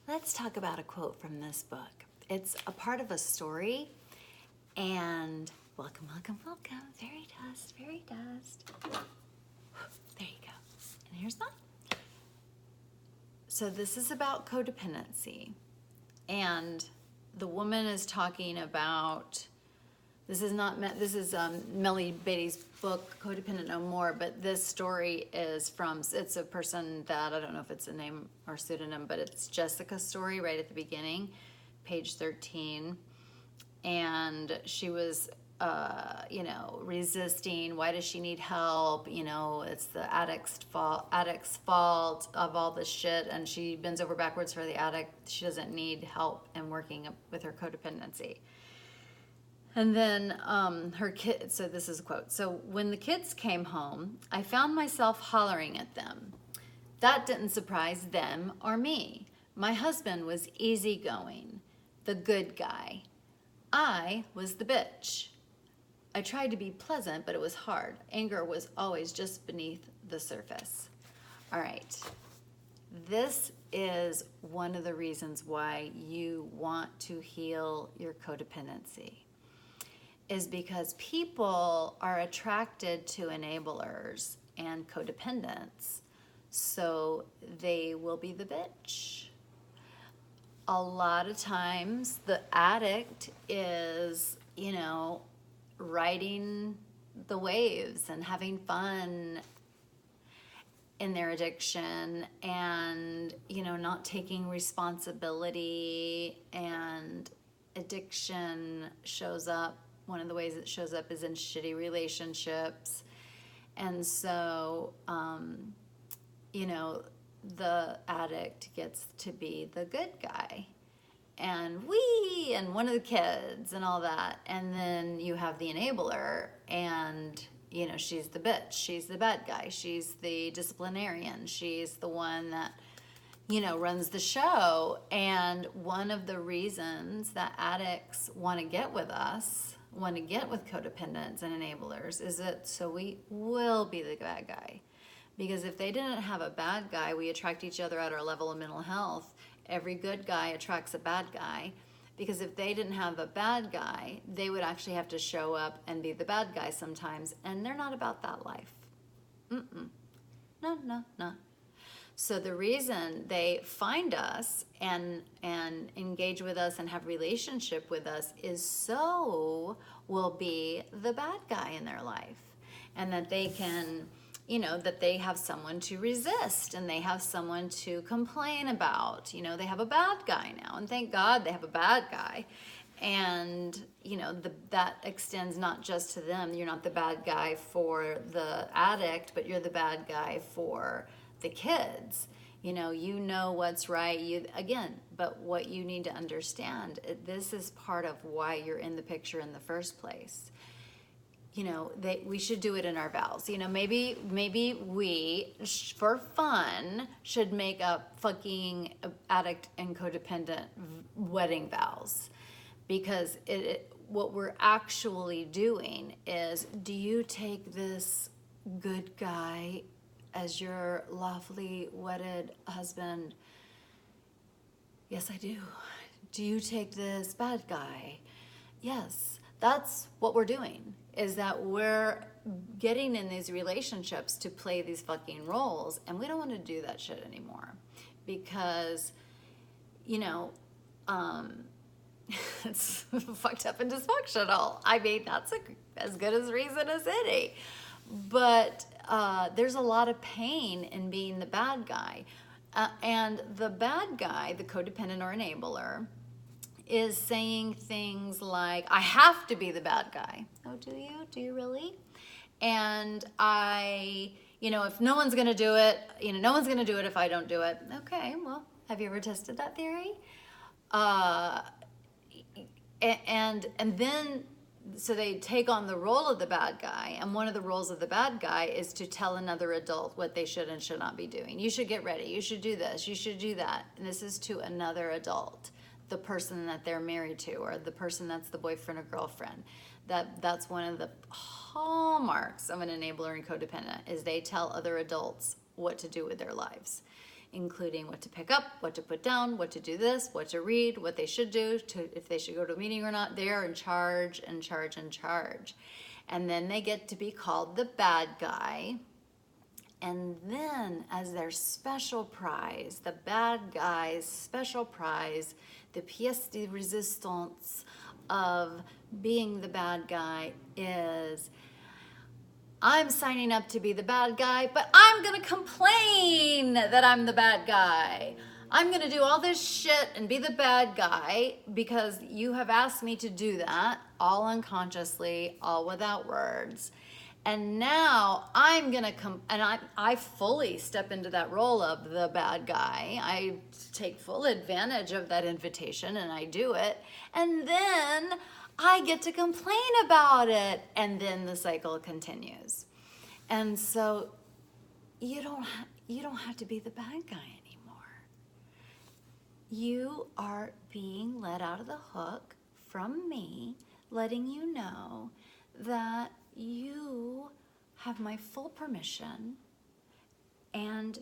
Let's talk about a quote from this book. It's a part of a story, and welcome, welcome, welcome. Fairy dust, fairy dust. There you go. And here's mine. So this is about codependency, and the woman is talking about. This is Melly Beatty's book, Codependent No More, but this story is from, it's a person that, I don't know if it's a name or pseudonym, but it's Jessica's story right at the beginning, page 13. And she was, resisting. Why does she need help? It's the addict's fault of all this shit. And she bends over backwards for the addict. She doesn't need help in working with her codependency. And then her kid, so this is a quote. So when the kids came home, I found myself hollering at them. That didn't surprise them or me. My husband was easygoing, the good guy. I was the bitch. I tried to be pleasant, but it was hard. Anger was always just beneath the surface. All right. This is one of the reasons why you want to heal your codependency. Is because people are attracted to enablers and codependents, so they will be the bitch. A lot of times the addict is, riding the waves and having fun in their addiction and, not taking responsibility, and addiction shows up. One of the ways it shows up is in shitty relationships. And so, the addict gets to be the good guy. And one of the kids and all that. And then you have the enabler, and, she's the bitch. She's the bad guy. She's the disciplinarian. She's the one that, runs the show. And one of the reasons that addicts want to get with codependents and enablers is that so we will be the bad guy. Because if they didn't have a bad guy, we attract each other at our level of mental health. Every good guy attracts a bad guy. Because if they didn't have a bad guy, they would actually have to show up and be the bad guy sometimes. And they're not about that life. No. So the reason they find us and engage with us and have relationship with us is so we'll be the bad guy in their life. And that they can, that they have someone to resist and they have someone to complain about. They have a bad guy now, and thank God they have a bad guy. And, that extends not just to them. You're not the bad guy for the addict, but you're the bad guy for the kids. You know what's right. But what you need to understand, this is part of why you're in the picture in the first place. We should do it in our vows. Maybe we, for fun, should make up fucking addict and codependent wedding vows. Because what we're actually doing is, do you take this good guy as your lawfully wedded husband? Yes, I do. Do you take this bad guy? Yes. That's what we're doing, is that we're getting in these relationships to play these fucking roles, and we don't want to do that shit anymore. Because, it's fucked up and dysfunctional. I mean, that's as good as reason as any. But there's a lot of pain in being the bad guy. And the bad guy, the codependent or enabler, is saying things like, I have to be the bad guy. Oh, do you? Do you really? And if no one's going to do it, no one's going to do it if I don't do it. Okay, well, have you ever tested that theory? And then, so they take on the role of the bad guy, and one of the roles of the bad guy is to tell another adult what they should and should not be doing. You should get ready. You should do this. You should do that. And this is to another adult, the person that they're married to, or the person that's the boyfriend or girlfriend. That's one of the hallmarks of an enabler and codependent, is they tell other adults what to do with their lives. including what to pick up, what to put down, what to do this, what to read, what they should do, if they should go to a meeting or not. They are in charge and charge and charge. And then they get to be called the bad guy. And then as their special prize, the bad guy's special prize, the pièce de résistance of being the bad guy is, I'm signing up to be the bad guy, but I'm gonna complain that I'm the bad guy. I'm gonna do all this shit and be the bad guy because you have asked me to do that, all unconsciously, all without words. And now I'm gonna I fully step into that role of the bad guy. I take full advantage of that invitation and I do it. And then I get to complain about it. And then the cycle continues. And so you don't have to be the bad guy anymore. You are being let out of the hook from me, letting you know that you have my full permission, and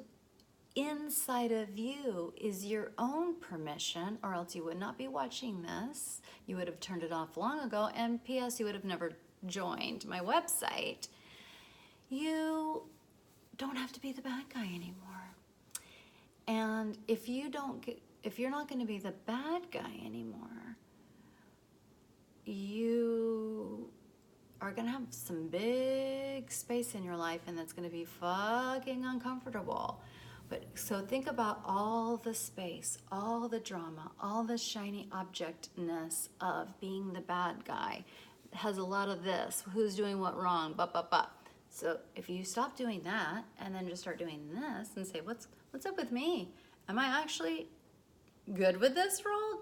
inside of you is your own permission, or else you would not be watching this. You would have turned it off long ago, and P.S. you would have never joined my website. You don't have to be the bad guy anymore. And if you're not going to be the bad guy anymore, you are going to have some big space in your life, and that's going to be fucking uncomfortable. But so think about all the space, all the drama, all the shiny objectness of being the bad guy. It has a lot of this, who's doing what wrong, So if you stop doing that and then just start doing this and say, what's up with me? Am I actually good with this role?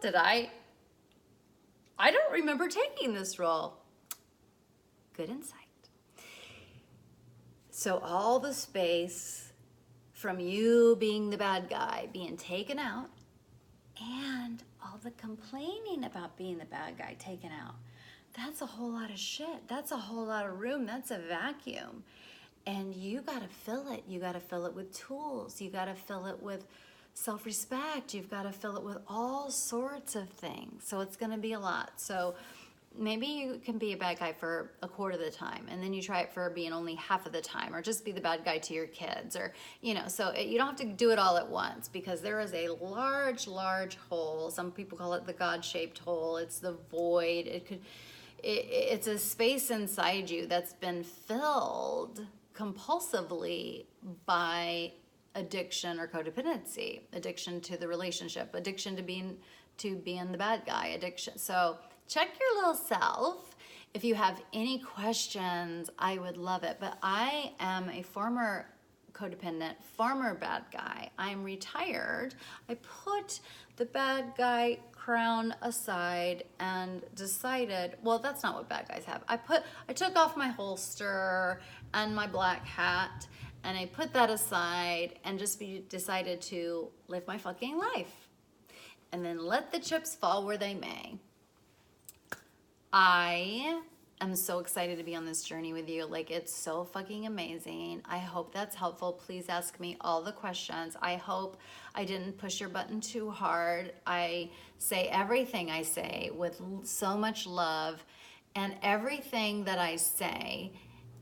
I don't remember taking this role. Good insight. So all the space from you being the bad guy being taken out, and all the complaining about being the bad guy taken out. That's a whole lot of shit. That's a whole lot of room. That's a vacuum. And you got to fill it. You got to fill it with tools. You got to fill it with self-respect. You've got to fill it with all sorts of things. So it's going to be a lot. So maybe you can be a bad guy for a quarter of the time, and then you try it for being only half of the time, or just be the bad guy to your kids, or, so you don't have to do it all at once, because there is a large, large hole. Some people call it the God-shaped hole. It's the void. It's a space inside you that's been filled compulsively by addiction or codependency, addiction to the relationship, addiction to being the bad guy, addiction. So check your little self. If you have any questions, I would love it. But I am a former codependent, former bad guy. I'm retired. I put the bad guy crown aside and decided, well, that's not what bad guys have. I took off my holster and my black hat, and I put that aside and just decided to live my fucking life. And then let the chips fall where they may. I am so excited to be on this journey with you. Like, it's so fucking amazing. I hope that's helpful. Please ask me all the questions. I hope I didn't push your button too hard. I say everything I say with so much love, and everything that I say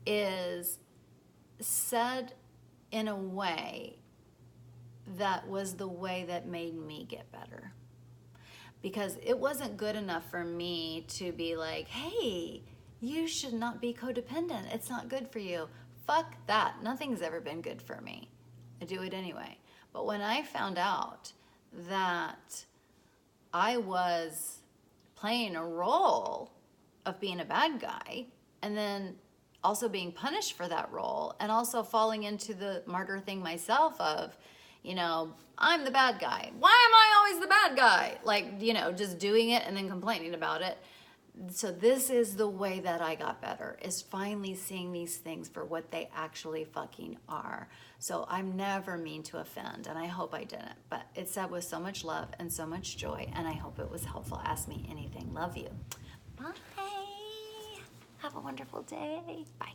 is said in a way that was the way that made me get better. Because it wasn't good enough for me to be like, hey, you should not be codependent. It's not good for you. Fuck that. Nothing's ever been good for me. I do it anyway. But when I found out that I was playing a role of being a bad guy, and then also being punished for that role, and also falling into the martyr thing myself of, I'm the bad guy. Why am I always the bad guy? Like, just doing it and then complaining about it. So this is the way that I got better, is finally seeing these things for what they actually fucking are. So I'm never mean to offend, and I hope I didn't. But it's said with so much love and so much joy, and I hope it was helpful. Ask me anything. Love you. Bye. Have a wonderful day. Bye.